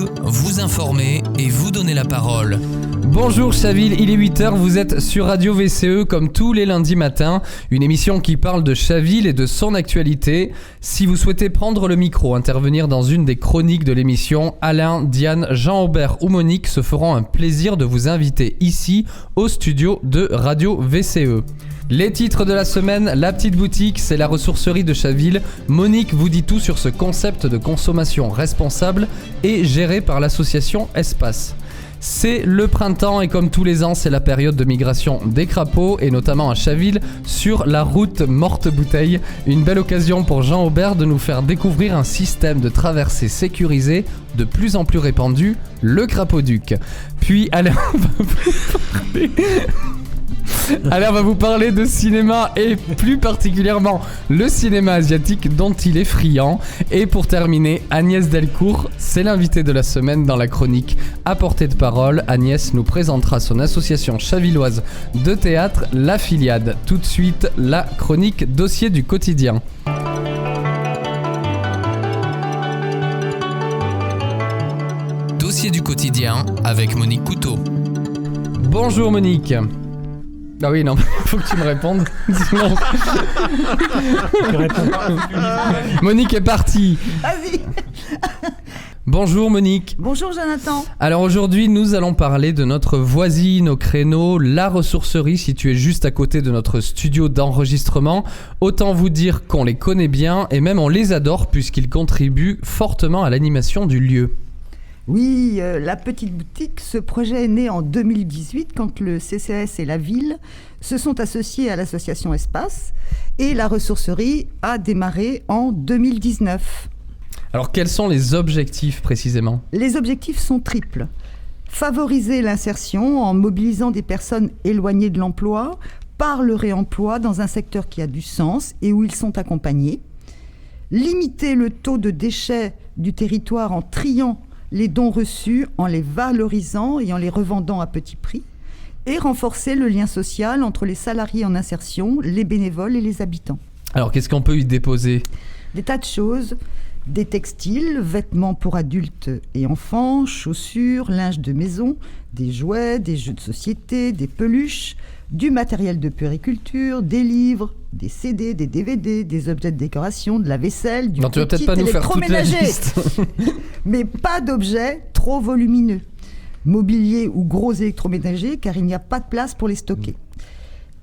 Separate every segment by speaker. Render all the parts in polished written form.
Speaker 1: VCE, vous informer et vous donner la parole.
Speaker 2: Bonjour Chaville, il est 8h, vous êtes sur Radio VCE comme tous les lundis matins, une émission qui parle de Chaville et de son actualité. Si vous souhaitez prendre le micro, intervenir dans une des chroniques de l'émission, Alain, Diane, Jean-Aubert ou Monique se feront un plaisir de vous inviter ici au studio de Radio VCE. Les titres de la semaine, la petite boutique, c'est la ressourcerie de Chaville. Monique vous dit tout sur ce concept de consommation responsable et géré par l'association Espace. C'est le printemps et comme tous les ans, c'est la période de migration des crapauds et notamment à Chaville sur la route Morte-Bouteille. Une belle occasion pour Jean-Aubert de nous faire découvrir un système de traversée sécurisé de plus en plus répandu, le crapauduc. Puis Alain va vous parler de cinéma et plus particulièrement le cinéma asiatique dont il est friand. Et pour terminer, Agnès Delcourt, c'est l'invitée de la semaine dans la chronique À portée de parole. Agnès nous présentera son association chavilloise de théâtre, La Filiade. Tout de suite, la chronique Dossier du quotidien.
Speaker 1: Dossier du quotidien avec Monique Couteau.
Speaker 2: Bonjour Monique. Ah oui, non, faut que tu me répondes. Sinon... Monique est partie.
Speaker 3: Vas-y.
Speaker 2: Bonjour Monique.
Speaker 3: Bonjour Jonathan.
Speaker 2: Alors aujourd'hui, nous allons parler de notre voisine au créneau, la ressourcerie située juste à côté de notre studio d'enregistrement. Autant vous dire qu'on les connaît bien et même on les adore puisqu'ils contribuent fortement à l'animation du lieu.
Speaker 3: Oui, la petite boutique, ce projet est né en 2018 quand le CCAS et la ville se sont associés à l'association Espace et la ressourcerie a démarré en 2019.
Speaker 2: Alors quels sont les objectifs précisément ?
Speaker 3: Les objectifs sont triples. Favoriser l'insertion en mobilisant des personnes éloignées de l'emploi par le réemploi dans un secteur qui a du sens et où ils sont accompagnés. Limiter le taux de déchets du territoire en triant les dons reçus en les valorisant et en les revendant à petit prix, et renforcer le lien social entre les salariés en insertion, les bénévoles et les habitants.
Speaker 2: Alors qu'est-ce qu'on peut y déposer ?
Speaker 3: Des tas de choses, des textiles, vêtements pour adultes et enfants, chaussures, linge de maison, des jouets, des jeux de société, des peluches, du matériel de puériculture, des livres, des CD, des DVD, des objets de décoration, de la vaisselle, du petit électroménager. Mais pas d'objets trop volumineux, mobilier ou gros électroménagers, car il n'y a pas de place pour les stocker.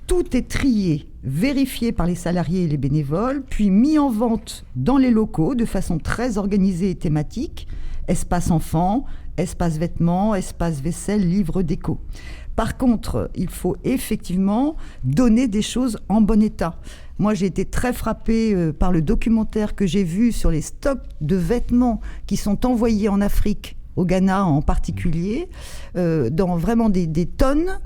Speaker 3: Tout est trié, vérifié par les salariés et les bénévoles, puis mis en vente dans les locaux de façon très organisée et thématique. Espace enfants, espace vêtements, espace vaisselle, livres déco. Par contre, il faut effectivement donner des choses en bon état. Moi, j'ai été très frappée par le documentaire que j'ai vu sur les stocks de vêtements qui sont envoyés en Afrique, au Ghana en particulier, dans vraiment des tonnes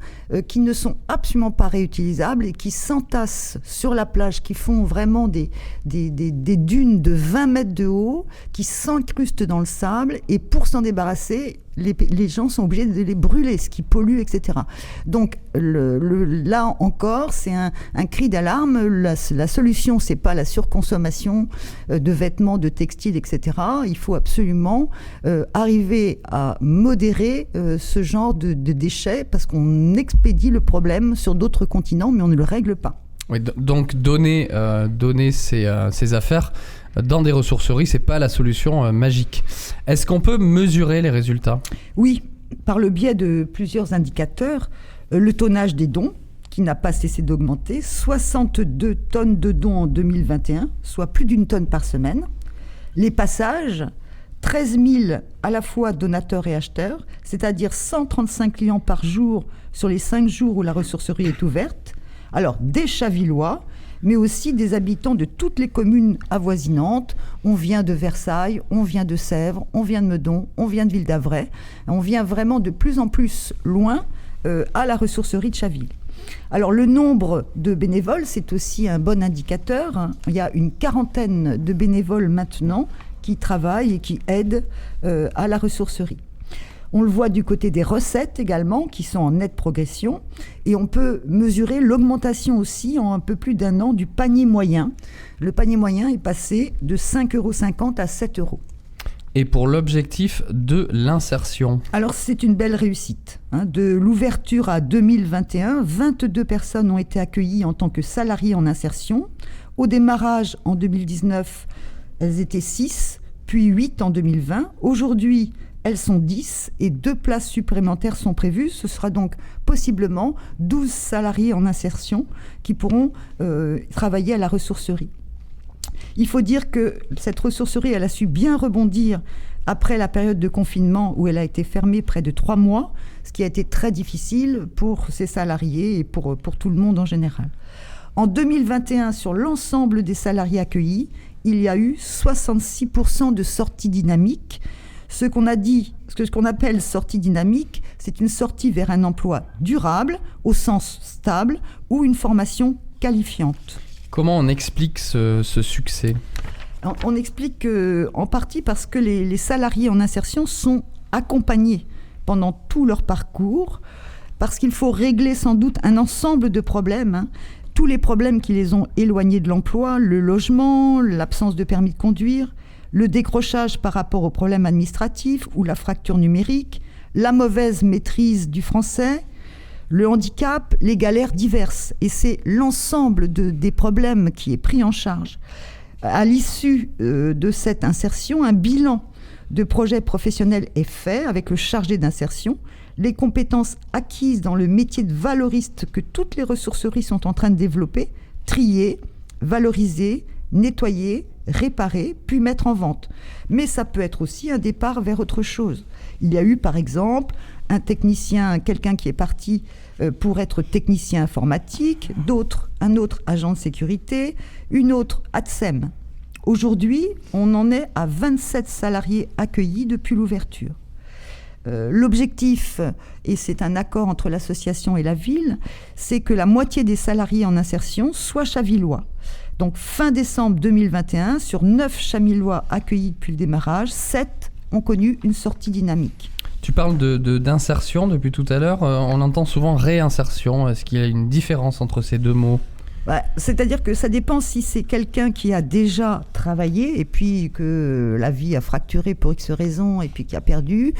Speaker 3: qui ne sont absolument pas réutilisables et qui s'entassent sur la plage, qui font vraiment des dunes de 20 mètres de haut, qui s'incrustent dans le sable, et pour s'en débarrasser, les gens sont obligés de les brûler, ce qui pollue, etc. Donc là encore, c'est un cri d'alarme. La solution, c'est pas la surconsommation de vêtements, de textiles, etc. Il faut absolument arriver à modérer ce genre de déchets, parce qu'on expédie le problème sur d'autres continents, mais on ne le règle pas.
Speaker 2: Oui, donc donner ces affaires dans des ressourceries, c'est pas la solution magique. Est-ce qu'on peut mesurer les résultats ?
Speaker 3: Oui, par le biais de plusieurs indicateurs. Le tonnage des dons, qui n'a pas cessé d'augmenter, 62 tonnes de dons en 2021, soit plus d'une tonne par semaine. Les passages, 13 000 à la fois donateurs et acheteurs, c'est-à-dire 135 clients par jour sur les 5 jours où la ressourcerie est ouverte. Alors, des Chavillois, mais aussi des habitants de toutes les communes avoisinantes. On vient de Versailles, on vient de Sèvres, on vient de Meudon, on vient de Ville-d'Avray. On vient vraiment de plus en plus loin à la ressourcerie de Chaville. Alors, le nombre de bénévoles, c'est aussi un bon indicateur. Il y a une quarantaine de bénévoles maintenant qui travaillent et qui aident à la ressourcerie. On le voit du côté des recettes également, qui sont en nette progression. Et on peut mesurer l'augmentation aussi, en un peu plus d'un an, du panier moyen. Le panier moyen est passé de 5,50 € à 7 €.
Speaker 2: et pour l'objectif de l'insertion.
Speaker 3: Alors c'est une belle réussite. De l'ouverture à 2021, 22 personnes ont été accueillies en tant que salariés en insertion. Au démarrage, en 2019, elles étaient 6, puis 8 en 2020. Aujourd'hui, elles sont 10 et 2 places supplémentaires sont prévues. Ce sera donc possiblement 12 salariés en insertion qui pourront travailler à la ressourcerie. Il faut dire que cette ressourcerie, elle a su bien rebondir après la période de confinement où elle a été fermée près de 3 mois, ce qui a été très difficile pour ses salariés et pour tout le monde en général. En 2021, sur l'ensemble des salariés accueillis, il y a eu 66% de sorties dynamiques. Ce qu'on appelle sortie dynamique, c'est une sortie vers un emploi durable, au sens stable, ou une formation qualifiante.
Speaker 2: Comment on explique ce succès ?
Speaker 3: On explique en partie parce que les salariés en insertion sont accompagnés pendant tout leur parcours, parce qu'il faut régler sans doute un ensemble de problèmes, tous les problèmes qui les ont éloignés de l'emploi, le logement, l'absence de permis de conduire, le décrochage par rapport aux problèmes administratifs ou la fracture numérique, la mauvaise maîtrise du français, le handicap, les galères diverses. Et c'est l'ensemble des problèmes qui est pris en charge. À l'issue de cette insertion, un bilan de projet professionnel est fait avec le chargé d'insertion. Les compétences acquises dans le métier de valoriste que toutes les ressourceries sont en train de développer, trier, valoriser, nettoyer, réparer, puis mettre en vente. Mais ça peut être aussi un départ vers autre chose. Il y a eu par exemple un technicien, quelqu'un qui est parti pour être technicien informatique, un autre agent de sécurité, une autre ATSEM. Aujourd'hui, on en est à 27 salariés accueillis depuis l'ouverture. L'objectif, et c'est un accord entre l'association et la ville, c'est que la moitié des salariés en insertion soient chavillois. Donc fin décembre 2021, sur 9 chavillois accueillis depuis le démarrage, 7 ont connu une sortie dynamique.
Speaker 2: Tu parles d'insertion depuis tout à l'heure, on entend souvent réinsertion. Est-ce qu'il y a une différence entre ces deux mots ?
Speaker 3: C'est-à-dire que ça dépend si c'est quelqu'un qui a déjà travaillé et puis que la vie a fracturé pour X raisons et puis qui a perdu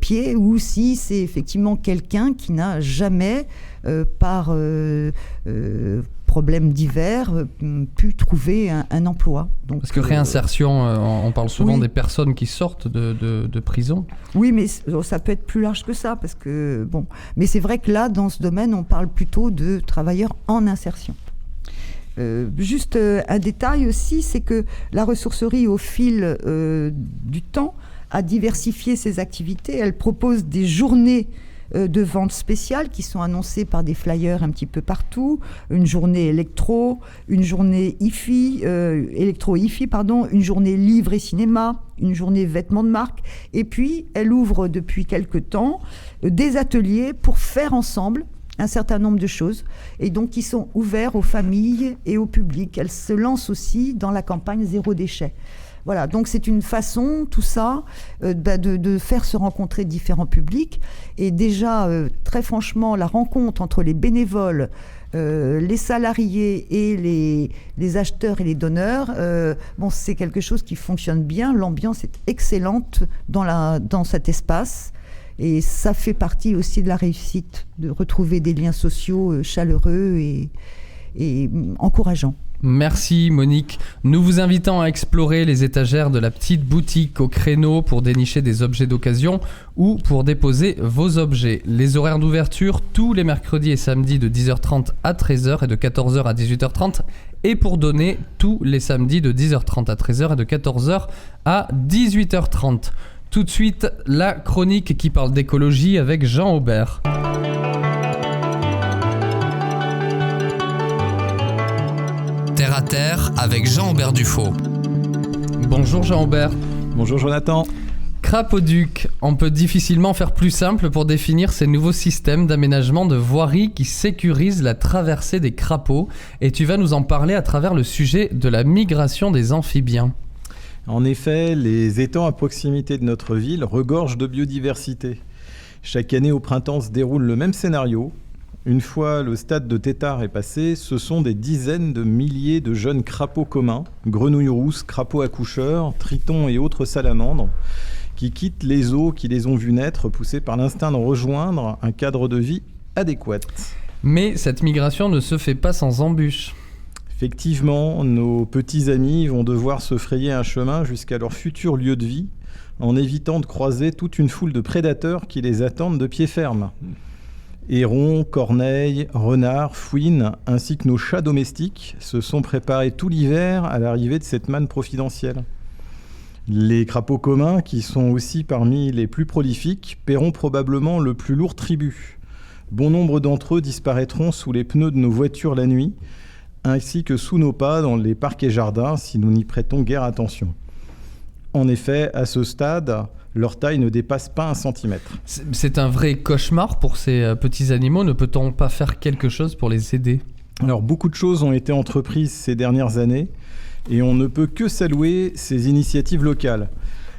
Speaker 3: pied, ou si c'est effectivement quelqu'un qui n'a jamais, par problèmes divers, pu trouver un emploi. Donc,
Speaker 2: parce que réinsertion, on parle souvent des personnes qui sortent de prison.
Speaker 3: Oui, mais ça peut être plus large que ça, parce que mais c'est vrai que là, dans ce domaine, on parle plutôt de travailleurs en insertion. Juste un détail aussi, c'est que la ressourcerie, au fil du temps, a diversifié ses activités. Elle propose des journées de vente spéciales qui sont annoncées par des flyers un petit peu partout, une journée électro, une journée électro-hi-fi, une journée livre et cinéma, une journée vêtements de marque, et puis elle ouvre depuis quelque temps des ateliers pour faire ensemble un certain nombre de choses, et donc qui sont ouverts aux familles et au public. Elle se lance aussi dans la campagne Zéro déchet. Voilà, donc c'est une façon, tout ça, de faire se rencontrer différents publics. Et déjà, très franchement, la rencontre entre les bénévoles, les salariés et les acheteurs et les donneurs, c'est quelque chose qui fonctionne bien. L'ambiance est excellente dans cet espace. Et ça fait partie aussi de la réussite, de retrouver des liens sociaux chaleureux et encourageants.
Speaker 2: Merci Monique. Nous vous invitons à explorer les étagères de la petite boutique au créneau pour dénicher des objets d'occasion ou pour déposer vos objets. Les horaires d'ouverture tous les mercredis et samedis de 10h30 à 13h et de 14h à 18h30, et pour donner tous les samedis de 10h30 à 13h et de 14h à 18h30. Tout de suite, la chronique qui parle d'écologie avec Jean Aubert.
Speaker 1: Terre à terre avec Jean-Aubert Dufaux.
Speaker 2: Bonjour Jean-Aubert.
Speaker 4: Bonjour Jonathan.
Speaker 2: Crapauduc, on peut difficilement faire plus simple pour définir ces nouveaux systèmes d'aménagement de voiries qui sécurisent la traversée des crapauds, et tu vas nous en parler à travers le sujet de la migration des amphibiens.
Speaker 4: En effet, les étangs à proximité de notre ville regorgent de biodiversité. Chaque année au printemps se déroule le même scénario. Une fois le stade de tétard est passé, ce sont des dizaines de milliers de jeunes crapauds communs, grenouilles rousses, crapauds accoucheurs, tritons et autres salamandres, qui quittent les eaux qui les ont vus naître, poussés par l'instinct de rejoindre un cadre de vie adéquat.
Speaker 2: Mais cette migration ne se fait pas sans embûches.
Speaker 4: Effectivement, nos petits amis vont devoir se frayer un chemin jusqu'à leur futur lieu de vie, en évitant de croiser toute une foule de prédateurs qui les attendent de pied ferme. Hérons, corneilles, renards, fouines, ainsi que nos chats domestiques se sont préparés tout l'hiver à l'arrivée de cette manne providentielle. Les crapauds communs, qui sont aussi parmi les plus prolifiques, paieront probablement le plus lourd tribut. Bon nombre d'entre eux disparaîtront sous les pneus de nos voitures la nuit, ainsi que sous nos pas dans les parcs et jardins si nous n'y prêtons guère attention. En effet, à ce stade, leur taille ne dépasse pas 1 centimètre.
Speaker 2: C'est un vrai cauchemar pour ces petits animaux. Ne peut-on pas faire quelque chose pour les aider ?
Speaker 4: Alors, beaucoup de choses ont été entreprises ces dernières années et on ne peut que saluer ces initiatives locales.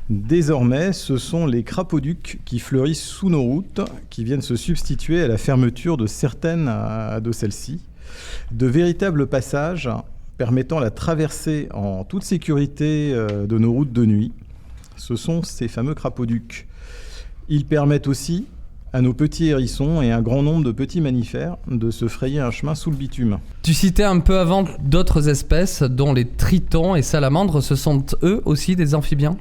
Speaker 4: Désormais, ce sont les crapauducs qui fleurissent sous nos routes, qui viennent se substituer à la fermeture de certaines de celles-ci. De véritables passages permettant la traversée en toute sécurité de nos routes de nuit. Ce sont ces fameux crapauducs. Ils permettent aussi à nos petits hérissons et un grand nombre de petits mammifères de se frayer un chemin sous le bitume.
Speaker 2: Tu citais un peu avant d'autres espèces, dont les tritons et salamandres. Ce sont eux aussi des amphibiens ?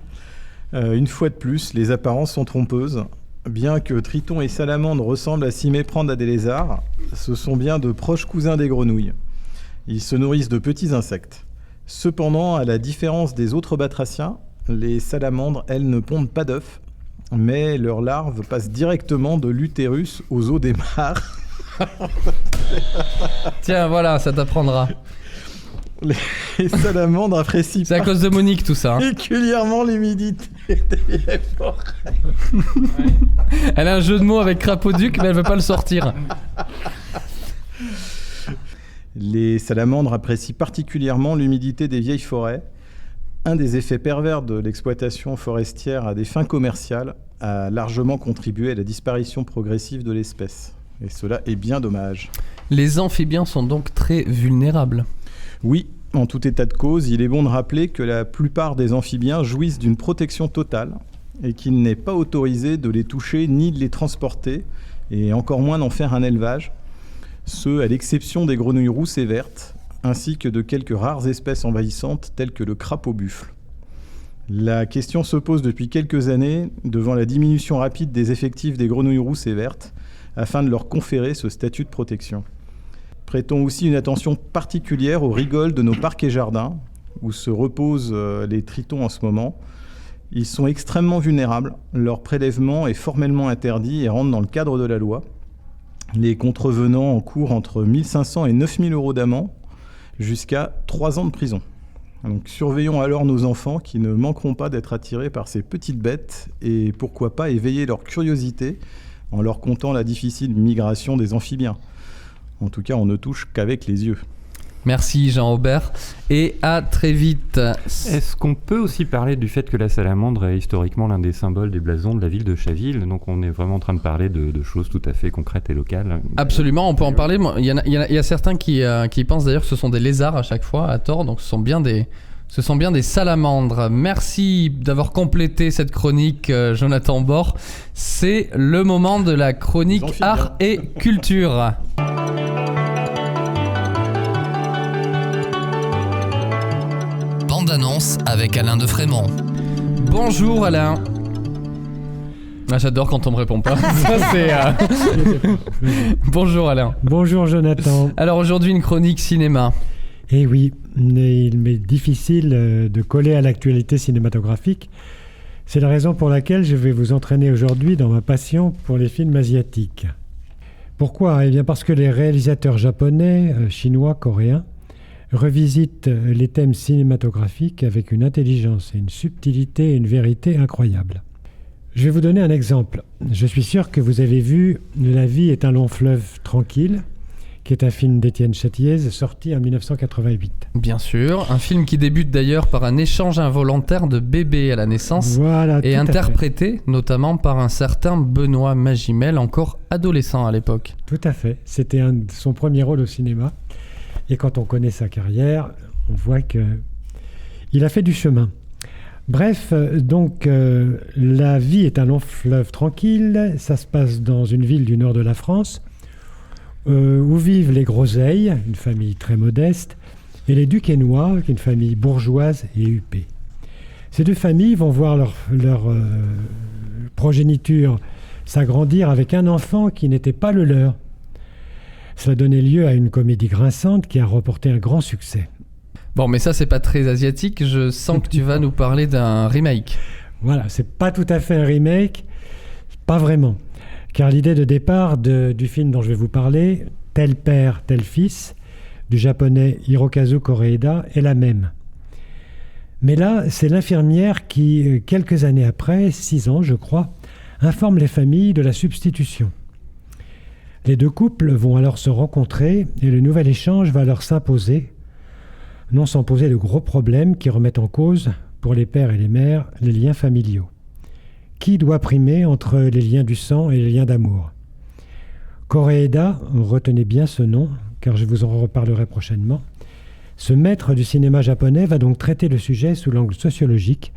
Speaker 4: Une fois de plus, les apparences sont trompeuses. Bien que tritons et salamandres ressemblent à s'y méprendre à des lézards, ce sont bien de proches cousins des grenouilles. Ils se nourrissent de petits insectes. Cependant, à la différence des autres batraciens, les salamandres, elles, ne pondent pas d'œufs, mais leurs larves passent directement de l'utérus aux os des mares. Tiens,
Speaker 2: voilà, ça t'apprendra.
Speaker 4: Les salamandres apprécient
Speaker 2: C'est à cause de Monique tout ça.
Speaker 4: Particulièrement l'humidité des forêts.
Speaker 2: Elle a un jeu de mots avec crapauduc, mais elle veut pas le sortir.
Speaker 4: Les salamandres apprécient particulièrement l'humidité des vieilles forêts. Un des effets pervers de l'exploitation forestière à des fins commerciales a largement contribué à la disparition progressive de l'espèce. Et cela est bien dommage.
Speaker 2: Les amphibiens sont donc très vulnérables.
Speaker 4: Oui, en tout état de cause, il est bon de rappeler que la plupart des amphibiens jouissent d'une protection totale et qu'il n'est pas autorisé de les toucher ni de les transporter, et encore moins d'en faire un élevage, ce à l'exception des grenouilles rousses et vertes, ainsi que de quelques rares espèces envahissantes telles que le crapaud-buffle. La question se pose depuis quelques années devant la diminution rapide des effectifs des grenouilles rousses et vertes afin de leur conférer ce statut de protection. Prêtons aussi une attention particulière aux rigoles de nos parcs et jardins, où se reposent les tritons en ce moment. Ils sont extrêmement vulnérables, leur prélèvement est formellement interdit et rentre dans le cadre de la loi. Les contrevenants encourent entre 1 500 et 9 000 euros d'amende, jusqu'à 3 ans de prison. Donc surveillons alors nos enfants qui ne manqueront pas d'être attirés par ces petites bêtes et pourquoi pas éveiller leur curiosité en leur contant la difficile migration des amphibiens. En tout cas, on ne touche qu'avec les yeux.
Speaker 2: Merci Jean-Aubert et à très vite.
Speaker 5: Est-ce qu'on peut aussi parler du fait que la salamandre est historiquement l'un des symboles des blasons de la ville de Chaville ? Donc on est vraiment en train de parler de choses tout à fait concrètes et locales.
Speaker 2: Absolument, on peut en parler. Il y a certains qui pensent d'ailleurs que ce sont des lézards à chaque fois, à tort, donc ce sont bien des salamandres. Merci d'avoir complété cette chronique, Jonathan Bord. C'est le moment de la chronique art et culture.
Speaker 1: Bande-annonce avec Alain de Frémont.
Speaker 2: Bonjour Alain. Ah, j'adore quand on me répond pas. Ça, c'est, Bonjour Alain.
Speaker 6: Bonjour Jonathan.
Speaker 2: Alors aujourd'hui une chronique cinéma.
Speaker 6: Eh oui, il m'est difficile de coller à l'actualité cinématographique. C'est la raison pour laquelle je vais vous entraîner aujourd'hui dans ma passion pour les films asiatiques. Pourquoi ? Eh bien parce que les réalisateurs japonais, chinois, coréens revisitent les thèmes cinématographiques avec une intelligence et une subtilité et une vérité incroyables. Je vais vous donner un exemple. Je suis sûr que vous avez vu « La vie est un long fleuve tranquille » qui est un film d'Étienne Châtilliez, sorti en 1988.
Speaker 2: Bien sûr, un film qui débute d'ailleurs par un échange involontaire de bébés à la naissance
Speaker 6: Voilà,
Speaker 2: et
Speaker 6: tout à fait.
Speaker 2: interprété notamment par un certain Benoît Magimel, encore adolescent à l'époque.
Speaker 6: Tout à fait. C'était son premier rôle au cinéma. Et quand on connaît sa carrière, on voit qu'il a fait du chemin. Bref, donc, la vie est un long fleuve tranquille. Ça se passe dans une ville du nord de la France, où vivent les Groseilles, une famille très modeste, et les Duquesnois, une famille bourgeoise et huppée. Ces deux familles vont voir leur progéniture s'agrandir avec un enfant qui n'était pas le leur. Cela donnait lieu à une comédie grinçante qui a remporté un grand succès.
Speaker 2: Bon, mais ça, c'est pas très asiatique. Je sens que tu vas nous parler d'un remake.
Speaker 6: Voilà, c'est pas tout à fait un remake, pas vraiment. Car l'idée de départ du film dont je vais vous parler, Tel père, tel fils, du japonais Hirokazu Koreeda, est la même. Mais là, c'est l'infirmière qui, quelques années après, 6 ans je crois, informe les familles de la substitution. Les deux couples vont alors se rencontrer et le nouvel échange va leur s'imposer, non sans poser de gros problèmes qui remettent en cause, pour les pères et les mères, les liens familiaux. Qui doit primer entre les liens du sang et les liens d'amour ? Koreeda, retenez bien ce nom, car je vous en reparlerai prochainement, ce maître du cinéma japonais va donc traiter le sujet sous l'angle sociologique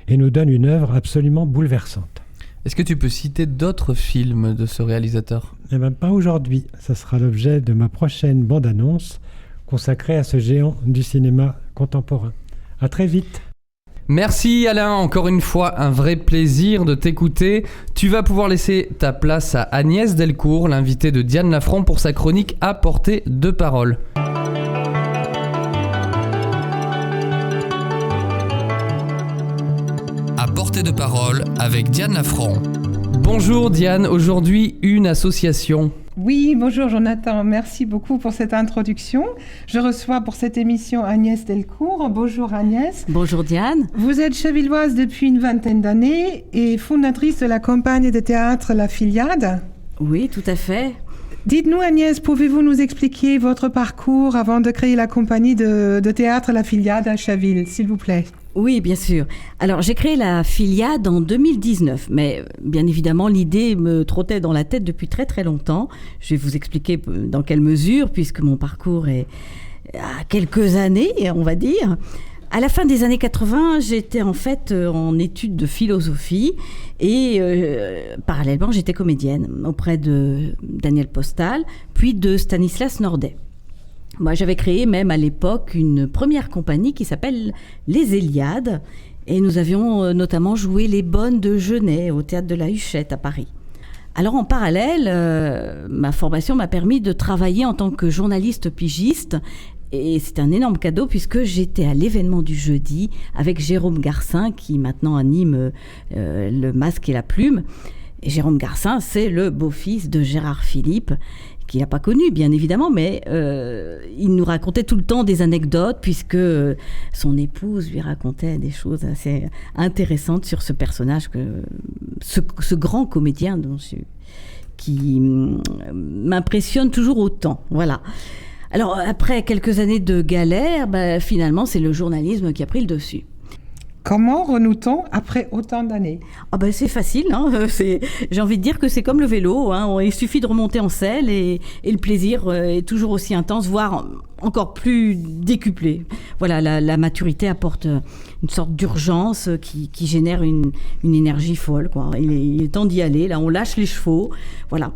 Speaker 6: et nous donne une œuvre absolument bouleversante.
Speaker 2: Est-ce que tu peux citer d'autres films de ce réalisateur ?
Speaker 6: Eh bien, pas aujourd'hui. Ça sera l'objet de ma prochaine bande-annonce consacrée à ce géant du cinéma contemporain. À très vite.
Speaker 2: Merci Alain, encore une fois, un vrai plaisir de t'écouter. Tu vas pouvoir laisser ta place à Agnès Delcourt, l'invitée de Diane Lafront, pour sa chronique À portée de parole.
Speaker 1: À portée de parole avec Diane Lafront.
Speaker 2: Bonjour Diane, aujourd'hui une association.
Speaker 7: Oui, bonjour Jonathan, merci beaucoup pour cette introduction. Je reçois pour cette émission Agnès Delcourt. Bonjour Agnès.
Speaker 8: Bonjour Diane.
Speaker 7: Vous êtes chavilloise depuis une vingtaine d'années et fondatrice de la compagnie de théâtre La Filiade.
Speaker 8: Oui, tout à fait.
Speaker 7: Dites-nous Agnès, pouvez-vous nous expliquer votre parcours avant de créer la compagnie de théâtre La Filiade à Chaville, s'il vous plaît ?
Speaker 8: Oui, bien sûr. Alors, j'ai créé la Filiade en 2019, mais bien évidemment, l'idée me trottait dans la tête depuis très très longtemps. Je vais vous expliquer dans quelle mesure, puisque mon parcours est à quelques années, on va dire. À la fin des années 80, j'étais en fait en études de philosophie et parallèlement, j'étais comédienne auprès de Daniel Postal, puis de Stanislas Nordet. Moi, j'avais créé même à l'époque une première compagnie qui s'appelle Les Héliades et nous avions notamment joué Les Bonnes de Genet au théâtre de la Huchette à Paris. Alors en parallèle, ma formation m'a permis de travailler en tant que journaliste pigiste et c'est un énorme cadeau puisque j'étais à l'événement du jeudi avec Jérôme Garcin qui maintenant anime le Masque et la Plume. Et Jérôme Garcin, c'est le beau-fils de Gérard Philippe, qu'il n'a pas connu, bien évidemment, mais il nous racontait tout le temps des anecdotes, puisque son épouse lui racontait des choses assez intéressantes sur ce personnage, ce grand comédien qui m'impressionne toujours autant. Voilà. Alors, après quelques années de galère, finalement, c'est le journalisme qui a pris le dessus.
Speaker 7: Comment renoue-t-on après autant d'années ?
Speaker 8: C'est facile, hein. J'ai envie de dire que c'est comme le vélo, hein. Il suffit de remonter en selle et le plaisir est toujours aussi intense, voire encore plus décuplé. Voilà, la maturité apporte une sorte d'urgence qui génère une énergie folle, quoi. Il est temps d'y aller, là on lâche les chevaux, voilà.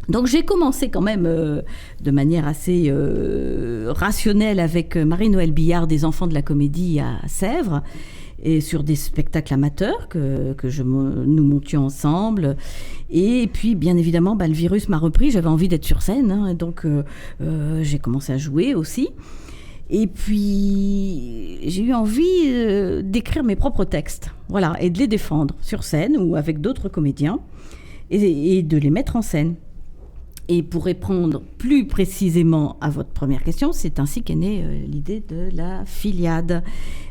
Speaker 8: Donc j'ai commencé quand même de manière assez rationnelle avec Marie-Noël Billard des Enfants de la Comédie à Sèvres, et sur des spectacles amateurs que nous montions ensemble. Et puis, bien évidemment, le virus m'a repris. J'avais envie d'être sur scène, hein, donc j'ai commencé à jouer aussi. Et puis, j'ai eu envie d'écrire mes propres textes, voilà, et de les défendre sur scène ou avec d'autres comédiens et de les mettre en scène. Et pour répondre plus précisément à votre première question, c'est ainsi qu'est née l'idée de la Filiade.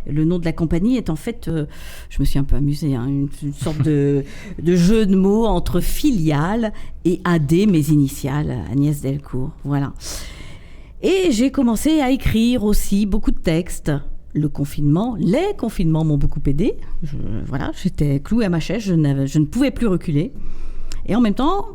Speaker 8: Le nom de la compagnie est en fait, je me suis un peu amusée, une sorte de jeu de mots entre filiale et AD, mes initiales, Agnès Delcourt. Voilà. Et j'ai commencé à écrire aussi beaucoup de textes. Les confinements m'ont beaucoup aidée. J'étais clouée à ma chaise, je ne pouvais plus reculer. Et en même temps,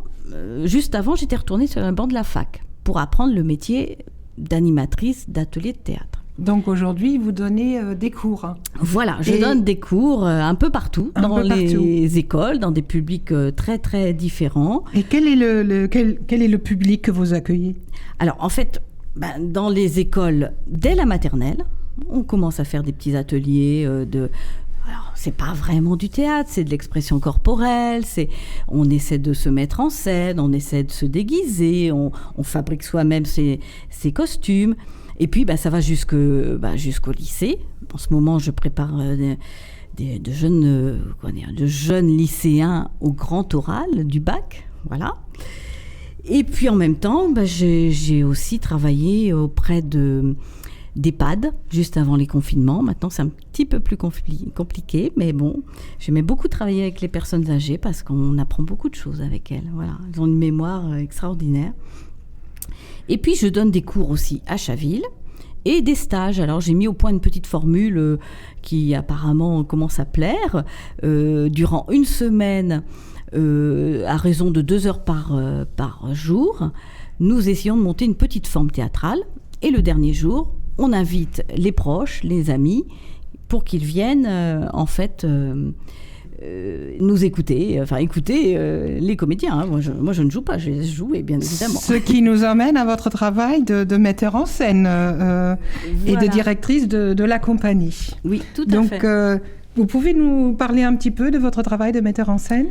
Speaker 8: juste avant, j'étais retournée sur un banc de la fac pour apprendre le métier d'animatrice d'atelier de théâtre.
Speaker 7: Donc aujourd'hui, vous donnez des cours.
Speaker 8: Voilà, je donne des cours un peu partout, dans les écoles, dans des publics très très différents.
Speaker 7: Et quel est le public que vous accueillez ?
Speaker 8: Alors en fait, dans les écoles, dès la maternelle, on commence à faire des petits ateliers Alors, c'est pas vraiment du théâtre, c'est de l'expression corporelle, on essaie de se mettre en scène, on essaie de se déguiser, on fabrique soi-même ses costumes. Et puis, ça va jusqu'au lycée. En ce moment, je prépare de jeunes lycéens au grand oral du bac. Voilà. Et puis, en même temps, j'ai aussi travaillé auprès d'EHPAD, juste avant les confinements. Maintenant, c'est un petit peu plus compliqué, mais bon, j'aimais beaucoup travailler avec les personnes âgées parce qu'on apprend beaucoup de choses avec elles. Voilà, elles ont une mémoire extraordinaire. Et puis, je donne des cours aussi à Chaville et des stages. Alors, j'ai mis au point une petite formule qui apparemment commence à plaire. Durant une semaine, à raison de 2 heures par jour, nous essayons de monter une petite forme théâtrale. Et le dernier jour, on invite les proches, les amis, pour qu'ils viennent nous écouter, écouter les comédiens. Moi, je ne joue pas, je vais jouer, bien évidemment.
Speaker 7: Ce qui nous emmène à votre travail de metteur en scène et de directrice de la compagnie.
Speaker 8: Oui, tout à fait.
Speaker 7: Donc, vous pouvez nous parler un petit peu de votre travail de metteur en scène ?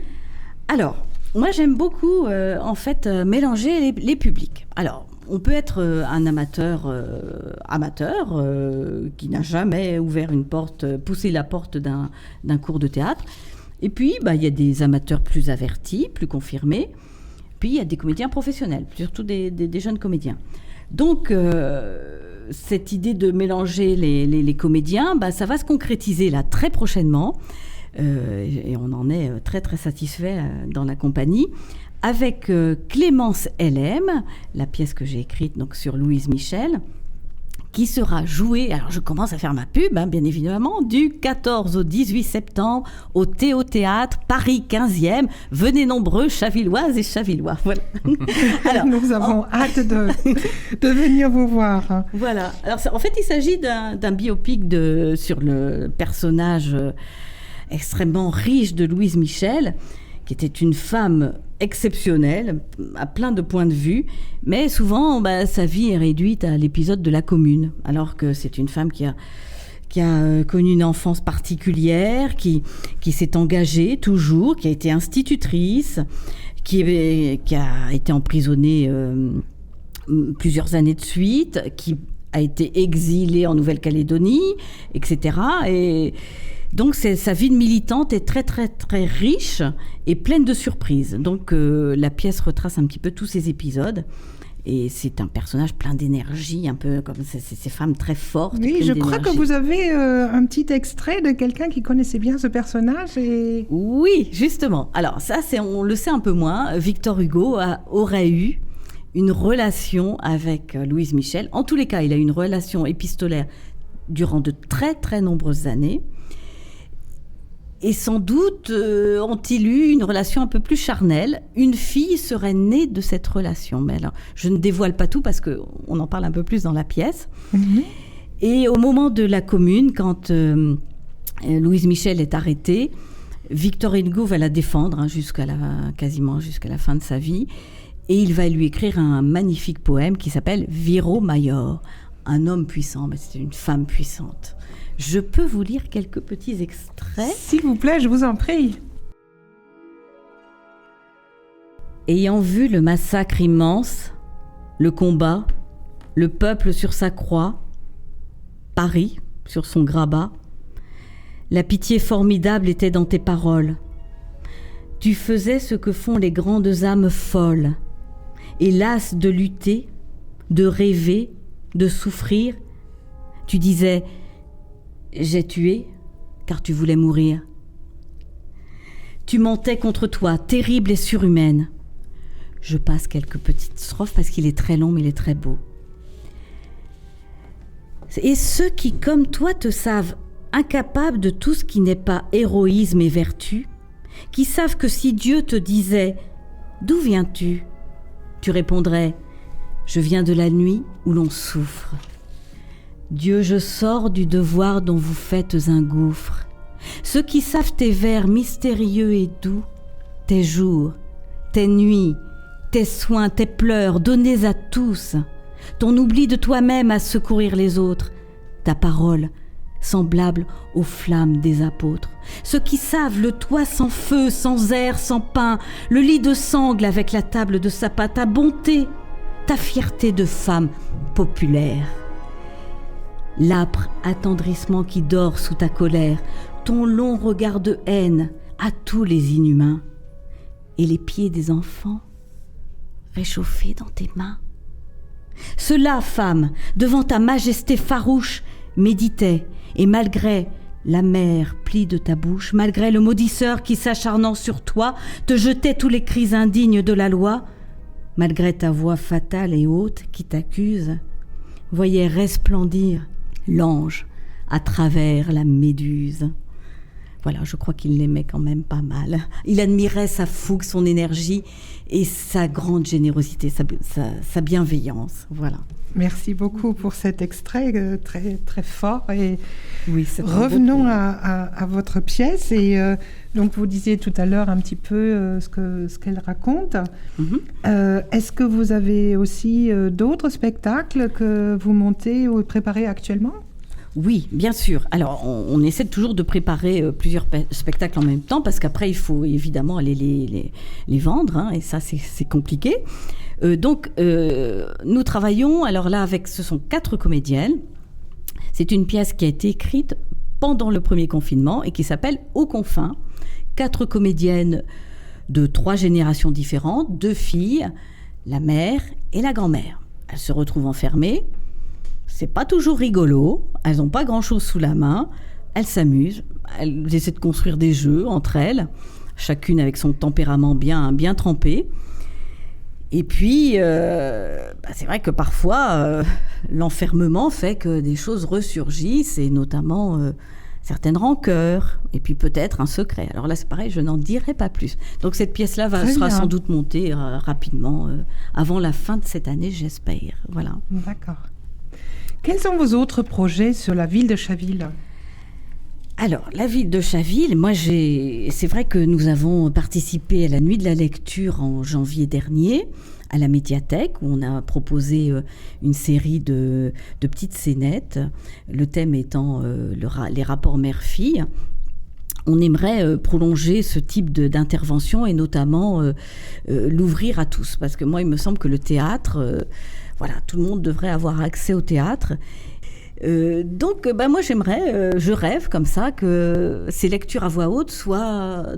Speaker 8: Alors, moi, j'aime beaucoup, mélanger les publics. Alors, on peut être un amateur qui n'a jamais ouvert une porte, poussé la porte d'un cours de théâtre. Et puis, il y a des amateurs plus avertis, plus confirmés. Puis, il y a des comédiens professionnels, surtout des jeunes comédiens. Donc, cette idée de mélanger les comédiens, ça va se concrétiser là très prochainement. Et on en est très, très satisfait dans la compagnie. Avec Clémence LM, la pièce que j'ai écrite donc, sur Louise Michel, qui sera jouée, alors je commence à faire ma pub, bien évidemment, du 14 au 18 septembre au Théâtre, Paris 15e. Venez nombreux, Chavilloises et Chavillois. Voilà.
Speaker 7: Alors, nous avons hâte de venir vous voir.
Speaker 8: Voilà. Alors, en fait, il s'agit d'un biopic sur le personnage extrêmement riche de Louise Michel, qui était une femme exceptionnelle, à plein de points de vue, mais souvent, sa vie est réduite à l'épisode de la Commune, alors que c'est une femme qui a connu une enfance particulière, qui s'est engagée toujours, qui a été institutrice, qui a été emprisonnée plusieurs années de suite, qui a été exilée en Nouvelle-Calédonie, etc. Et donc, sa vie de militante est très, très, très riche et pleine de surprises. Donc, la pièce retrace un petit peu tous ces épisodes. Et c'est un personnage plein d'énergie, un peu comme ces femmes très fortes.
Speaker 7: Oui, je crois que vous avez un petit extrait de quelqu'un qui connaissait bien ce personnage.
Speaker 8: Oui, justement. Alors, ça, on le sait un peu moins. Victor Hugo aurait eu une relation avec Louise Michel. En tous les cas, il a eu une relation épistolaire durant de très, très nombreuses années. Et sans doute ont-ils eu une relation un peu plus charnelle. Une fille serait née de cette relation. Mais alors, je ne dévoile pas tout parce qu'on en parle un peu plus dans la pièce. Mm-hmm. Et au moment de la Commune, quand Louise Michel est arrêtée, Victor Hugo va la défendre quasiment jusqu'à la fin de sa vie. Et il va lui écrire un magnifique poème qui s'appelle « Viro Maior ». Un homme puissant, mais c'était une femme puissante. Je peux vous lire quelques petits extraits ?
Speaker 7: S'il vous plaît, je vous en prie.
Speaker 8: Ayant vu le massacre immense, le combat, le peuple sur sa croix, Paris sur son grabat, la pitié formidable était dans tes paroles. Tu faisais ce que font les grandes âmes folles, et lasse de lutter, de rêver, de souffrir, tu disais « J'ai tué car tu voulais mourir ». Tu montais contre toi, terrible et surhumaine. Je passe quelques petites strophes parce qu'il est très long mais il est très beau. Et ceux qui, comme toi, te savent incapable de tout ce qui n'est pas héroïsme et vertu, qui savent que si Dieu te disait « D'où viens-tu » tu répondrais « Je viens de la nuit où l'on souffre. Dieu, je sors du devoir dont vous faites un gouffre. Ceux qui savent tes vers mystérieux et doux, tes jours, tes nuits, tes soins, tes pleurs donnés à tous, ton oubli de toi-même à secourir les autres, ta parole semblable aux flammes des apôtres. Ceux qui savent le toit sans feu, sans air, sans pain, le lit de sangle avec la table de sapin, ta bonté, ta fierté de femme populaire. L'âpre attendrissement qui dort sous ta colère, ton long regard de haine à tous les inhumains, et les pieds des enfants réchauffés dans tes mains. Ceux-là, femme, devant ta majesté farouche, méditaient, et malgré la mer plie de ta bouche, malgré le maudisseur qui s'acharnant sur toi, te jetait tous les cris indignes de la loi, malgré ta voix fatale et haute qui t'accuse, voyait resplendir l'ange à travers la méduse. Voilà, je crois qu'il l'aimait quand même pas mal. Il admirait sa fougue, son énergie et sa grande générosité, sa bienveillance. Voilà.
Speaker 7: Merci beaucoup pour cet extrait très, très fort. Et
Speaker 8: oui, c'est
Speaker 7: revenons à votre pièce. Et donc, vous disiez tout à l'heure un petit peu ce qu'elle raconte. Mm-hmm. Est-ce que vous avez aussi d'autres spectacles que vous montez ou préparez actuellement ?
Speaker 8: Oui, bien sûr. Alors, on essaie toujours de préparer plusieurs spectacles en même temps parce qu'après, il faut évidemment aller les vendre, hein, et ça, c'est compliqué. Donc, nous travaillons, alors là, ce sont 4 comédiennes. C'est une pièce qui a été écrite pendant le premier confinement et qui s'appelle « Aux confins ». 4 comédiennes de 3 générations différentes, 2 filles, la mère et la grand-mère. Elles se retrouvent enfermées. C'est pas toujours rigolo, elles n'ont pas grand-chose sous la main, elles s'amusent, elles essaient de construire des jeux entre elles, chacune avec son tempérament bien trempé. Et puis, c'est vrai que parfois, l'enfermement fait que des choses ressurgissent, et notamment certaines rancœurs, et puis peut-être un secret. Alors là, c'est pareil, je n'en dirai pas plus. Donc cette pièce-là sera sans doute montée rapidement, avant la fin de cette année, j'espère. Voilà.
Speaker 7: D'accord. Quels sont vos autres projets sur la ville de Chaville ?
Speaker 8: Alors, la ville de Chaville, c'est vrai que nous avons participé à la nuit de la lecture en janvier dernier à la médiathèque où on a proposé une série de petites scénettes, le thème étant les rapports mère-fille. On aimerait prolonger ce type d'intervention et notamment l'ouvrir à tous, parce que moi, il me semble que le théâtre... Voilà, tout le monde devrait avoir accès au théâtre. Donc, moi, je rêve comme ça que ces lectures à voix haute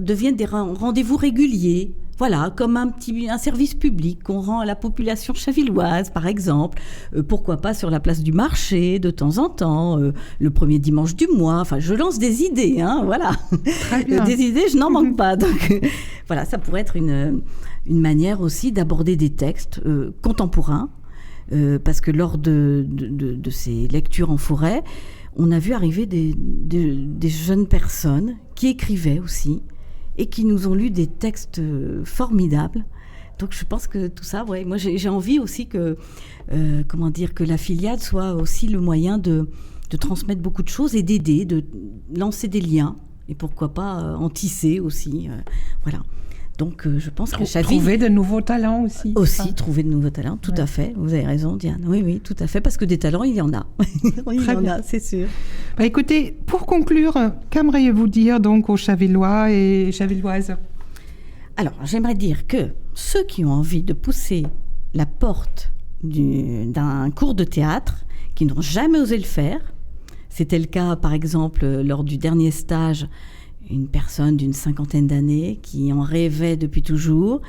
Speaker 8: deviennent des rendez-vous réguliers. Voilà, comme un service public qu'on rend à la population chavilloise, par exemple. Pourquoi pas sur la place du marché, de temps en temps, le premier dimanche du mois. Enfin, je lance des idées, hein, voilà.
Speaker 7: Très bien.
Speaker 8: Des idées, je n'en manque pas. Donc, voilà, ça pourrait être une manière aussi d'aborder des textes contemporains. Parce que lors de ces lectures en forêt, on a vu arriver des jeunes personnes qui écrivaient aussi et qui nous ont lu des textes formidables. Donc je pense que tout ça, ouais, moi j'ai envie aussi que la filiade soit aussi le moyen de transmettre beaucoup de choses et d'aider, de lancer des liens et pourquoi pas en tisser aussi. Voilà. Donc, je pense que Chaville...
Speaker 7: Trouver de nouveaux talents aussi.
Speaker 8: Aussi, trouver de nouveaux talents, tout à fait. Vous avez raison, Diane. Oui, tout à fait, parce que des talents, il y en a. Il y en a, c'est sûr.
Speaker 7: Écoutez, pour conclure, qu'aimeriez-vous dire donc aux Chavillois et Chavilloises ?
Speaker 8: Alors, j'aimerais dire que ceux qui ont envie de pousser la porte d'un cours de théâtre, qui n'ont jamais osé le faire, c'était le cas, par exemple, lors du dernier stage, une personne d'une 50aine d'années qui en rêvait depuis toujours.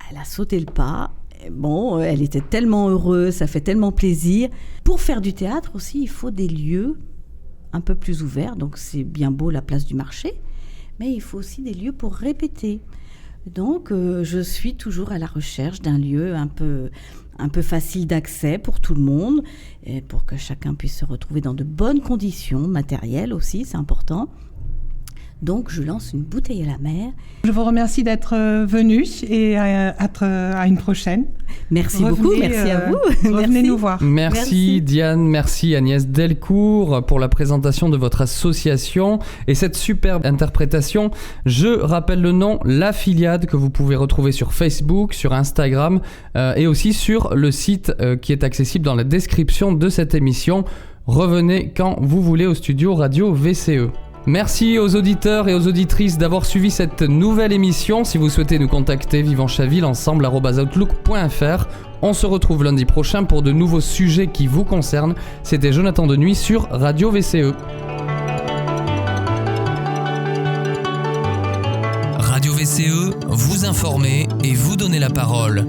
Speaker 8: Elle a sauté le pas. bon, elle était tellement heureuse, ça fait tellement plaisir. Pour faire du théâtre aussi, il faut des lieux un peu plus ouverts. Donc c'est bien beau la place du marché, mais il faut aussi des lieux pour répéter. Donc je suis toujours à la recherche d'un lieu un peu facile d'accès pour tout le monde, et pour que chacun puisse se retrouver dans de bonnes conditions matérielles aussi, c'est important. Donc je lance une bouteille à la mer.
Speaker 7: Je vous remercie d'être venu et à une prochaine.
Speaker 8: Merci beaucoup, merci à vous.
Speaker 7: Revenez
Speaker 8: Merci.
Speaker 7: nous voir.
Speaker 2: Merci Diane, merci Agnès Delcourt pour la présentation de votre association et cette superbe interprétation. Je rappelle le nom, La Filiade, que vous pouvez retrouver sur Facebook, sur Instagram et aussi sur le site qui est accessible dans la description de cette émission. Revenez quand vous voulez au studio Radio VCE. Merci aux auditeurs et aux auditrices d'avoir suivi cette nouvelle émission. Si vous souhaitez nous contacter, vivanchaville@outlook.fr. On se retrouve lundi prochain pour de nouveaux sujets qui vous concernent. C'était Jonathan Denuy sur Radio VCE.
Speaker 1: Radio VCE, vous informer et vous donner la parole.